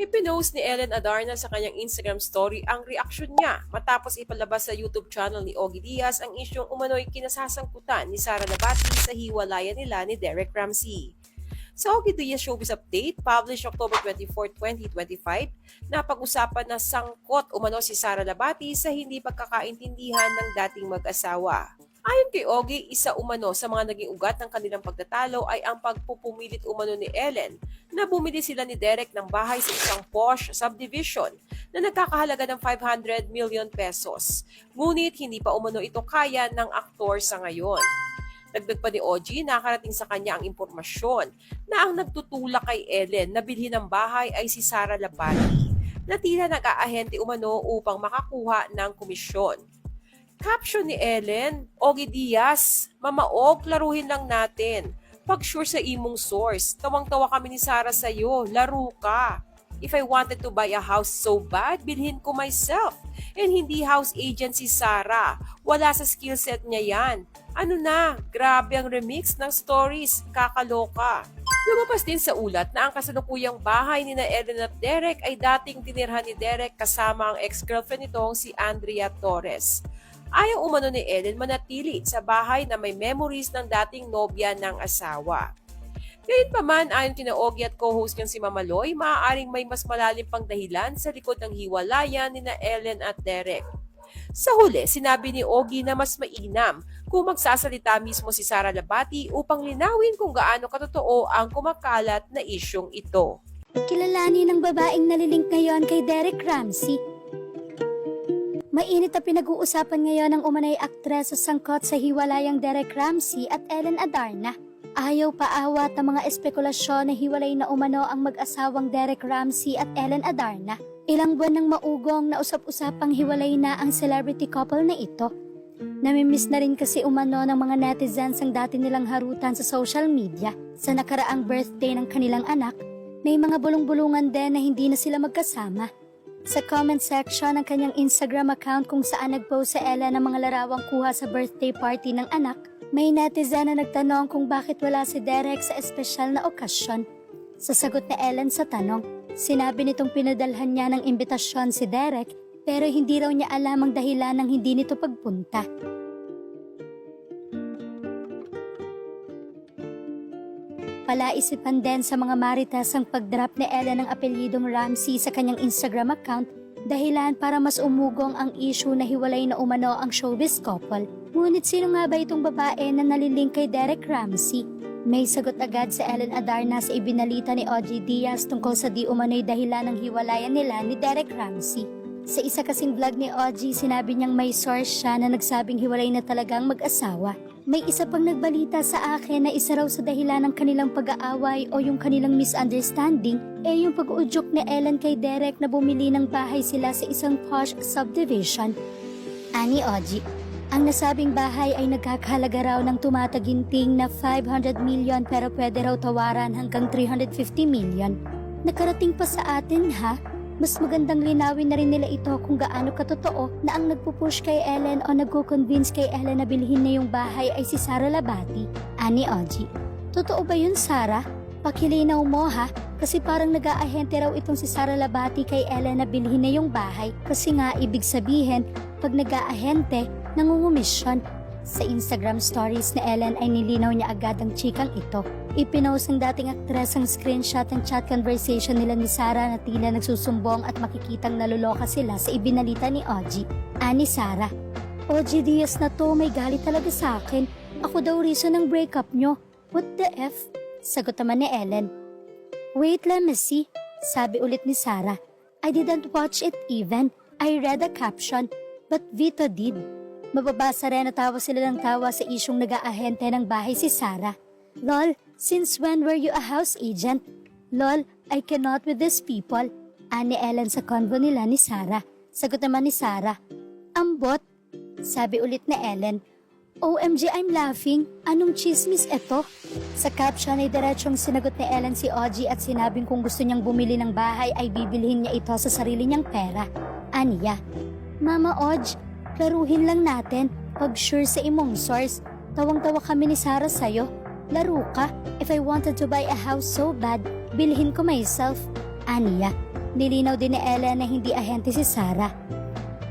Ipinost ni Ellen Adarna sa kanyang Instagram story ang reaksyon niya matapos ipalabas sa YouTube channel ni Ogie Diaz ang isyong umano'y kinasasangkutan ni Sara Labati sa hiwalayan nila ni Derek Ramsey. Sa Ogie Diaz Showbiz Update, published October 24, 2025, napag-usapan na sangkot umano si Sara Labati sa hindi pagkakaintindihan ng dating mag-asawa. Ayon kay Ogie, isa umano sa mga naging ugat ng kanilang pagtatalo ay ang pagpupumilit umano ni Ellen na bumili sila ni Derek ng bahay sa isang posh subdivision na nagkakahalaga ng 500 million pesos. Ngunit hindi pa umano ito kaya ng aktor sa ngayon. Dagdag pa ni Ogie, nakarating sa kanya ang impormasyon na ang nagtutulak kay Ellen na bilhin ng bahay ay si Sara Labati na tila nag-aahente umano upang makakuha ng komisyon. Caption ni Ellen, Ogie Diaz, mamaog, laruhin lang natin. Pag sure sa imong source, tawang-tawa kami ni Sara sa'yo, laro ka. If I wanted to buy a house so bad, bilhin ko myself. And hindi house agent si Sara. Wala sa skill set niya yan. Ano na, grabe ang remix ng stories, kakaloka. Lumabas din sa ulat na ang kasalukuyang bahay ni na Ellen at Derek ay dating tinirhan ni Derek kasama ang ex-girlfriend nitong si Andrea Torres. Ayaw umano ni Ellen manatili sa bahay na may memories ng dating nobya ng asawa. Gayunpaman, ayon kina Ogie at co-host niyang si Mama Loy, maaaring may mas malalim pang dahilan sa likod ng hiwalayan ni na Ellen at Derek. Sa huli, sinabi ni Ogie na mas mainam kung magsasalita mismo si Sara Labati upang linawin kung gaano katotoo ang kumakalat na isyong ito. Kilalanin ng babaeng nalilink ngayon kay Derek Ramsey. Mainit na pinag-uusapan ngayon ng umanay aktres sa sangkot sa hiwalayang Derek Ramsey at Ellen Adarna. Ayaw paawat ang mga espekulasyon na hiwalay na umano ang mag-asawang Derek Ramsey at Ellen Adarna. Ilang buwan ng maugong na usap-usapang hiwalay na ang celebrity couple na ito. Namimiss na rin kasi umano ng mga netizens ang dati nilang harutan sa social media. Sa nakaraang birthday ng kanilang anak, may mga bulong-bulungan din na hindi na sila magkasama. Sa comment section ng kanyang Instagram account kung saan nagpost sa Ella ng mga larawang kuha sa birthday party ng anak, may netizen na nagtanong kung bakit wala si Derek sa espesyal na okasyon. Sa sagot ni Ellen sa tanong, sinabi nitong pinadalhan niya ng imbitasyon si Derek pero hindi raw niya alam ang dahilan ng hindi nito pagpunta. Palaisipan din sa mga marites ang pag-drop ni Ellen ng apelyidong Ramsey sa kanyang Instagram account dahilan para mas umugong ang issue na hiwalay na umano ang showbiz couple. Ngunit sino nga ba itong babae na nalilink kay Derek Ramsey? May sagot agad sa Ellen Adarna sa ibinalita ni Ogie Diaz tungkol sa di umano'y dahilan ng hiwalayan nila ni Derek Ramsey. Sa isa kasing vlog ni Ogie, sinabi niyang may source siya na nagsabing hiwalay na talagang mag-asawa. May isa pang nagbalita sa akin na isa raw sa dahilan ng kanilang pag-aaway o yung kanilang misunderstanding yung pag-uudyok ni Ellen kay Derek na bumili ng bahay sila sa isang posh subdivision. Ani Ogie, ang nasabing bahay ay nagkakahalaga raw ng tumataginting na 500 million pero pwede raw tawaran hanggang 350 million. Nakarating pa sa atin ha? Mas magandang linawin na rin nila ito kung gaano katotoo na ang nagpupush kay Ellen o nagko-convince kay Ellen na bilhin na yung bahay ay si Sara Labati. Ani Ogie, totoo ba yun Sara? Pakilinaw mo ha, kasi parang nag-aahente raw itong si Sara Labati kay Ellen na bilhin na yung bahay kasi nga ibig sabihin pag nag-aahente, nangungumisyon. Sa Instagram stories ni Ellen ay nilinaw niya agad ang chikang ito. Ipinost ng dating aktres ang screenshot ng chat conversation nila ni Sara na tila nagsusumbong at makikitang naluloka sila sa ibinalita ni Ogie. Ani Sara, Ogie Diaz na to, may galit talaga sa akin. Ako daw reason ng breakup nyo. What the F? Sagot naman ni Ellen. Wait, let me see. Sabi ulit ni Sara. I didn't watch it even. I read the caption, but Vito did. Mababasa rin na tawa sila ng tawa sa isyong nag-aahente ng bahay si Sara. Lol, since when were you a house agent? Lol, I cannot with these people. Ani Ellen sa convo nila ni Sara. Sagot naman ni Sara. Ambot? Sabi ulit ni Ellen. OMG, I'm laughing. Anong chismis eto? Sa caption ay diretsong sinagot ni Ellen si Ogie at sinabing kung gusto niyang bumili ng bahay ay bibilhin niya ito sa sarili niyang pera. Aniya, Mama Ogie, laruhin lang natin. Pag sure sa imong source, tawang-tawa kami ni Sara sa'yo. Laro ka. If I wanted to buy a house so bad, bilhin ko myself. Aniya, Nilinaw din ni Ellen na hindi ahente si Sarah.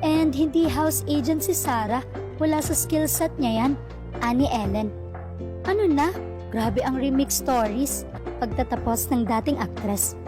And hindi house agent si Sarah, wala sa skill set niya yan, ani Ellen. Ano na? Grabe ang remix stories pagtatapos ng dating aktres.